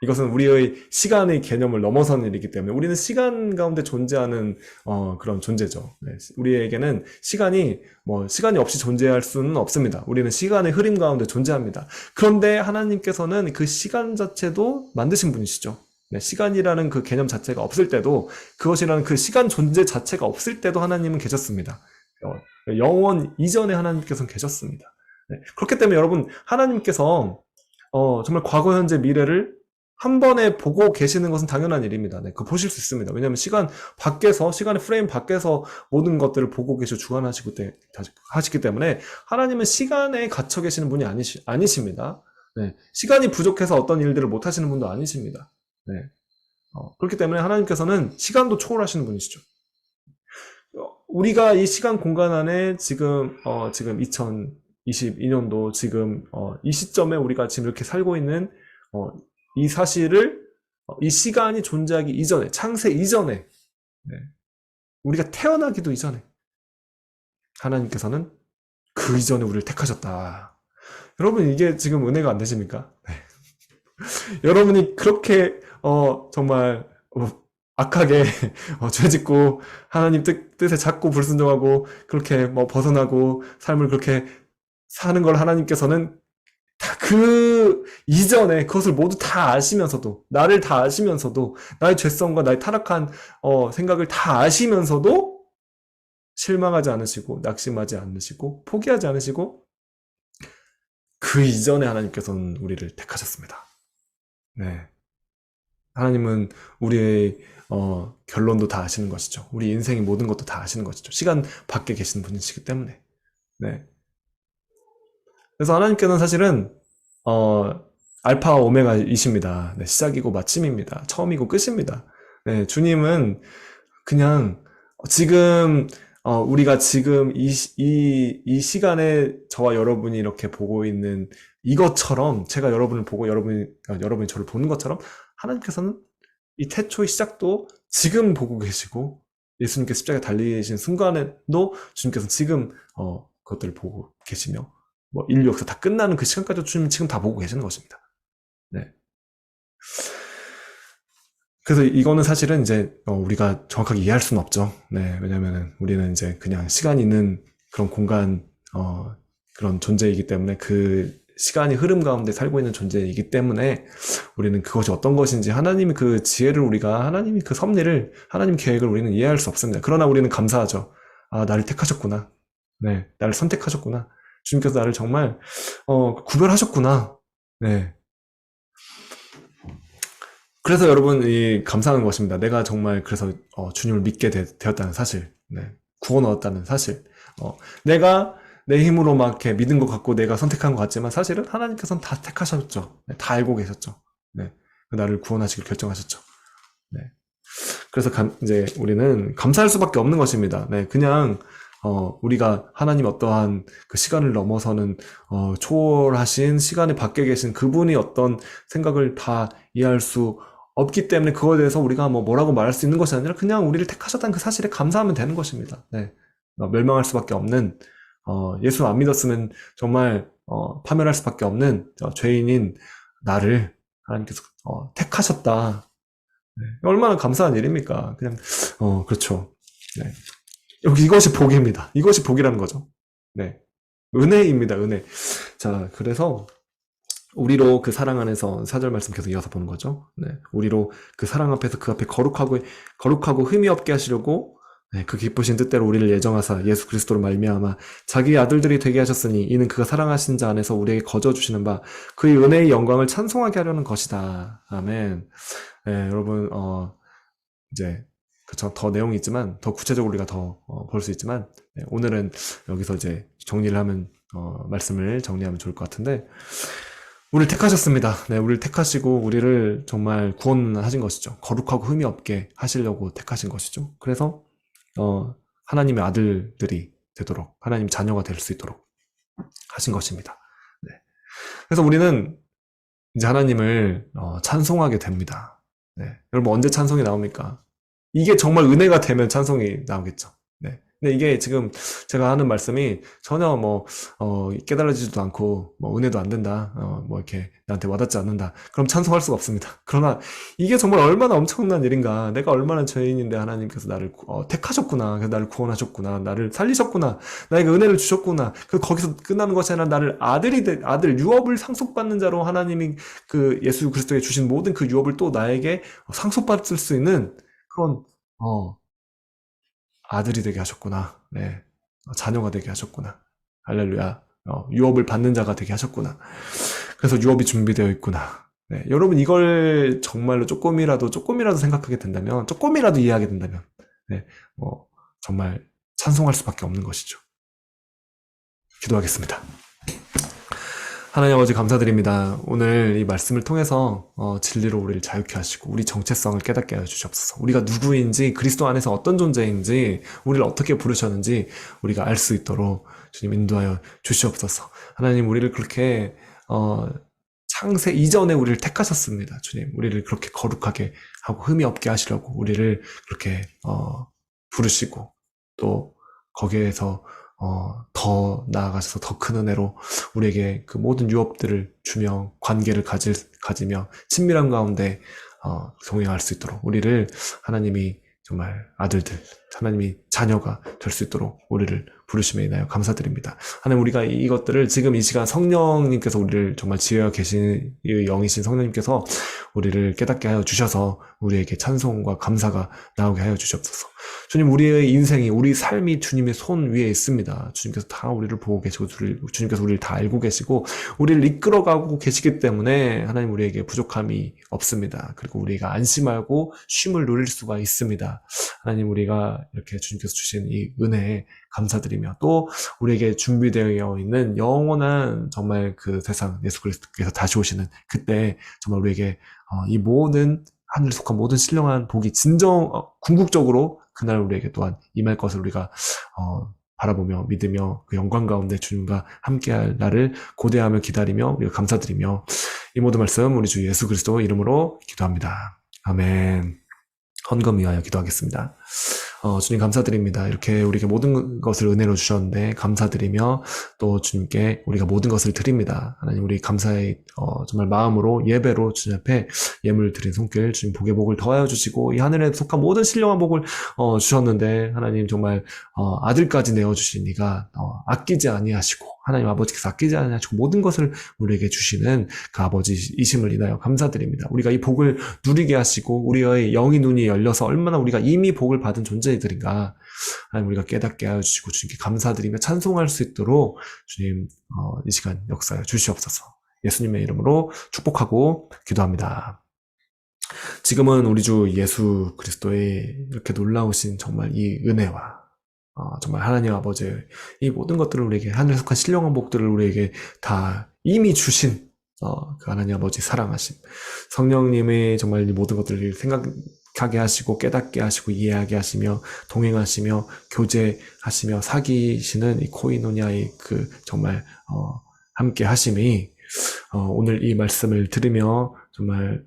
이것은 우리의 시간의 개념을 넘어선 일이기 때문에 우리는 시간 가운데 존재하는 그런 존재죠. 네. 우리에게는 시간이 없이 존재할 수는 없습니다. 우리는 시간의 흐름 가운데 존재합니다. 그런데 하나님께서는 그 시간 자체도 만드신 분이시죠. 네, 시간이라는 그 개념 자체가 없을 때도, 그것이라는 그 시간 존재 자체가 없을 때도 하나님은 계셨습니다. 영원 이전에 하나님께서는 계셨습니다. 네, 그렇기 때문에 여러분, 하나님께서 정말 과거, 현재, 미래를 한 번에 보고 계시는 것은 당연한 일입니다. 네, 그거 보실 수 있습니다. 왜냐하면 시간의 프레임 밖에서 모든 것들을 보고 계시고 주관하시기 때문에 하나님은 시간에 갇혀 계시는 분이 아니십니다. 네, 시간이 부족해서 어떤 일들을 못 하시는 분도 아니십니다. 네. 그렇기 때문에 하나님께서는 시간도 초월하시는 분이시죠. 우리가 이 시간 공간 안에 지금 2022년도 지금 이 시점에 우리가 지금 이렇게 살고 있는 이 사실을 이 시간이 존재하기 이전에, 창세 이전에, 네. 우리가 태어나기도 이전에 하나님께서는 그 이전에 우리를 택하셨다. 여러분, 이게 지금 은혜가 안 되십니까? 네. 여러분이 그렇게 정말 악하게 죄짓고 하나님 뜻에 자꾸 불순종하고 그렇게 벗어나고 삶을 그렇게 사는 걸 하나님께서는 다 그 이전에 그것을 모두 다 아시면서도, 나를 다 아시면서도, 나의 죄성과 나의 타락한 생각을 다 아시면서도 실망하지 않으시고 낙심하지 않으시고 포기하지 않으시고 그 이전에 하나님께서는 우리를 택하셨습니다. 네. 하나님은 우리의 결론도 다 아시는 것이죠. 우리 인생의 모든 것도 다 아시는 것이죠. 시간 밖에 계시는 분이시기 때문에. 네. 그래서 하나님께서는 사실은 알파 오메가이십니다. 네, 시작이고 마침입니다. 처음이고 끝입니다. 네, 주님은 그냥 지금 우리가 지금 이 시간에 저와 여러분이 이렇게 보고 있는 이것처럼, 제가 여러분을 보고 여러분이 저를 보는 것처럼 하나님께서는 이 태초의 시작도 지금 보고 계시고, 예수님께서 십자가에 달리신 순간에도 주님께서 지금 그것들을 보고 계시며, 인류 역사 다 끝나는 그 시간까지도 주님 지금 다 보고 계시는 것입니다. 네. 그래서 이거는 사실은 이제 우리가 정확하게 이해할 수는 없죠. 네, 왜냐면은 우리는 이제 그냥 시간이 있는 그런 공간, 그런 존재이기 때문에, 그 시간이 흐름 가운데 살고 있는 존재이기 때문에 우리는 그것이 어떤 것인지, 하나님의 그 지혜를 하나님의 그 섭리를, 하나님 계획을 우리는 이해할 수 없습니다. 그러나 우리는 감사하죠. 아, 나를 택하셨구나. 네, 나를 선택하셨구나. 주님께서 나를 정말 구별하셨구나. 네. 그래서 여러분, 감사하는 것입니다. 내가 정말 그래서 주님을 믿게 되었다는 사실, 네. 구원 얻었다는 사실. 내가 내 힘으로 막 이렇게 믿은 것 같고 내가 선택한 것 같지만 사실은 하나님께서는 다 택하셨죠. 네. 다 알고 계셨죠. 네. 나를 구원하시길 결정하셨죠. 네. 그래서 이제 우리는 감사할 수밖에 없는 것입니다. 네. 그냥 우리가 하나님 어떠한 그 시간을 넘어서는 초월하신 시간에 밖에 계신 그분이 어떤 생각을 다 이해할 수 없기 때문에 그거에 대해서 우리가 뭐라고 말할 수 있는 것이 아니라 그냥 우리를 택하셨다는 그 사실에 감사하면 되는 것입니다. 네. 멸망할 수밖에 없는, 예수 안 믿었으면 정말 파멸할 수밖에 없는 죄인인 나를 하나님께서 택하셨다. 네. 얼마나 감사한 일입니까? 그냥 그렇죠. 네. 여기 이것이 복입니다. 이것이 복이라는 거죠. 네. 은혜입니다, 은혜. 자, 그래서 우리로 그 사랑 안에서 4절 말씀 계속 이어서 보는 거죠. 네. 우리로 그 사랑 앞에서 그 앞에 거룩하고 흠이 없게 하시려고 네, 그 기쁘신 뜻대로 우리를 예정하사 예수 그리스도로 말미암아 자기의 아들들이 되게 하셨으니 이는 그가 사랑하신 자 안에서 우리에게 거저 주시는 바 그의 은혜의 영광을 찬송하게 하려는 것이다. 아멘. 네, 여러분 이제 그쵸 더 내용이 있지만 더 구체적으로 우리가 더 볼 수 있지만 네, 오늘은 여기서 이제 정리를 하면 말씀을 정리하면 좋을 것 같은데 우리를 택하셨습니다. 네, 우리를 택하시고 우리를 정말 구원하신 것이죠. 거룩하고 흠이 없게 하시려고 택하신 것이죠. 그래서 하나님의 아들들이 되도록 하나님 자녀가 될 수 있도록 하신 것입니다. 네. 그래서 우리는 이제 하나님을 찬송하게 됩니다. 네. 여러분 언제 찬송이 나옵니까? 이게 정말 은혜가 되면 찬송이 나오겠죠. 네. 근데 이게 지금 제가 하는 말씀이 전혀 깨달아지지도 않고, 은혜도 안 된다, 이렇게 나한테 와닿지 않는다. 그럼 찬송할 수가 없습니다. 그러나 이게 정말 얼마나 엄청난 일인가. 내가 얼마나 죄인인데 하나님께서 나를 택하셨구나. 나를 구원하셨구나. 나를 살리셨구나. 나에게 은혜를 주셨구나. 거기서 끝나는 것이 아니라 나를 아들, 유업을 상속받는 자로 하나님이 그 예수 그리스도에 주신 모든 그 유업을 또 나에게 상속받을 수 있는 그런, 아들이 되게 하셨구나. 네. 자녀가 되게 하셨구나. 할렐루야. 유업을 받는 자가 되게 하셨구나. 그래서 유업이 준비되어 있구나. 네. 여러분 이걸 정말로 조금이라도 생각하게 된다면, 조금이라도 이해하게 된다면, 네. 정말 찬송할 수밖에 없는 것이죠. 기도하겠습니다. 하나님 아버지 감사드립니다. 오늘 이 말씀을 통해서 진리로 우리를 자유케 하시고 우리 정체성을 깨닫게 하여 주시옵소서. 우리가 누구인지 그리스도 안에서 어떤 존재인지 우리를 어떻게 부르셨는지 우리가 알 수 있도록 주님 인도하여 주시옵소서. 하나님 우리를 그렇게 창세 이전에 우리를 택하셨습니다. 주님 우리를 그렇게 거룩하게 하고 흠이 없게 하시려고 우리를 그렇게 부르시고 또 거기에서 더 나아가셔서 더 큰 은혜로 우리에게 그 모든 유업들을 주며 관계를 가지며 친밀한 가운데 동행할 수 있도록 우리를 하나님이 정말 아들들, 하나님이 자녀가 될 수 있도록 우리를 부르심에 인하여 감사드립니다. 하나님 우리가 이것들을 지금 이 시간 성령님께서 우리를 정말 지혜와 계신 영이신 성령님께서 우리를 깨닫게 하여 주셔서 우리에게 찬송과 감사가 나오게 하여 주시옵소서. 주님 우리의 인생이 우리 삶이 주님의 손 위에 있습니다. 주님께서 다 우리를 보고 계시고 주님께서 우리를 다 알고 계시고 우리를 이끌어가고 계시기 때문에 하나님 우리에게 부족함이 없습니다. 그리고 우리가 안심하고 쉼을 누릴 수가 있습니다. 하나님 우리가 이렇게 주님께서 주신 이 은혜에 감사드리며 또 우리에게 준비되어 있는 영원한 정말 그 세상 예수 그리스도께서 다시 오시는 그때 정말 우리에게 이 모든 하늘 속한 모든 신령한 복이 궁극적으로 그날 우리에게 또한 임할 것을 우리가 바라보며 믿으며 그 영광 가운데 주님과 함께할 날을 고대하며 기다리며 우리가 감사드리며 이 모든 말씀 우리 주 예수 그리스도 이름으로 기도합니다. 아멘. 헌금 위하여 기도하겠습니다. 주님 감사드립니다. 이렇게 우리에게 모든 것을 은혜로 주셨는데 감사드리며 또 주님께 우리가 모든 것을 드립니다. 하나님 우리 감사의 정말 마음으로 예배로 주님 앞에 예물 드린 손길 주님 복의 복을 더하여 주시고 이 하늘에 속한 모든 신령한 복을 주셨는데 하나님 정말 아들까지 내어주신 이가 아끼지 아니하시고 하나님 아버지께서 아끼지 아니하시고 모든 것을 우리에게 주시는 그 아버지이심을 인하여 감사드립니다. 우리가 이 복을 누리게 하시고 우리의 영의 눈이 열려서 얼마나 우리가 이미 복을 받은 존재들인가 하나님 우리가 깨닫게 하여 주시고 주님께 감사드리며 찬송할 수 있도록 주님 이 시간 역사해 주시옵소서. 예수님의 이름으로 축복하고 기도합니다. 지금은 우리 주 예수 그리스도의 이렇게 놀라우신 정말 이 은혜와 정말 하나님 아버지의 이 모든 것들을 우리에게 하늘에 속한 신령한 복들을 우리에게 다 이미 주신 그 하나님 아버지 사랑하심 성령님의 정말 이 모든 것들을 생각하게 하시고 깨닫게 하시고 이해하게 하시며 동행하시며 교제하시며 사귀시는 이 코이노니아의 그 정말 함께 하심이 오늘 이 말씀을 들으며 정말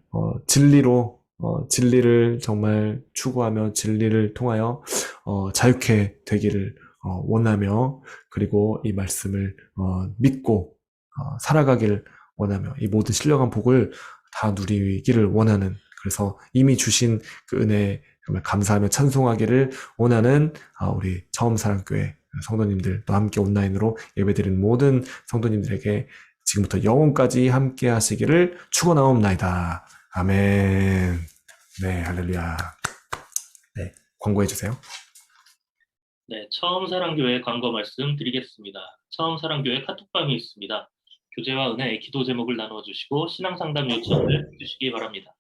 진리를 정말 추구하며 진리를 통하여 자유케 되기를 원하며 그리고 이 말씀을 믿고 살아가기를 원하며 이 모든 신령한 복을 다 누리기를 원하는 그래서 이미 주신 그 은혜 정말 감사하며 찬송하기를 원하는 우리 처음사랑교회 성도님들 또 함께 온라인으로 예배드리는 모든 성도님들에게 지금부터 영원까지 함께 하시기를 축원하옵나이다. 아멘. 네, 할렐루야. 네, 광고해 주세요. 네, 처음사랑교회 광고 말씀 드리겠습니다. 처음사랑교회 카톡방이 있습니다. 교제와 은혜, 기도 제목을 나눠주시고 신앙상담 요청을 주시기 바랍니다.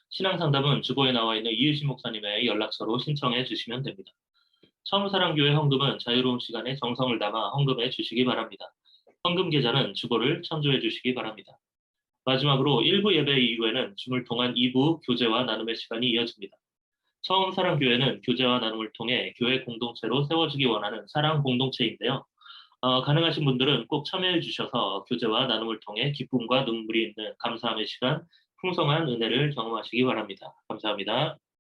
신앙상담은 주보에 나와 있는 이유신 목사님의 연락처로 신청해 주시면 됩니다. 처음사랑교회 헌금은 자유로운 시간에 정성을 담아 헌금해 주시기 바랍니다. 헌금 계좌는 주보를 참조해 주시기 바랍니다. 마지막으로 1부 예배 이후에는 줌을 통한 2부 교제와 나눔의 시간이 이어집니다. 처음사랑교회는 교제와 나눔을 통해 교회 공동체로 세워지기 원하는 사랑 공동체인데요. 가능하신 분들은 꼭 참여해 주셔서 교제와 나눔을 통해 기쁨과 눈물이 있는 감사함의 시간, 풍성한 은혜를 경험하시기 바랍니다. 감사합니다.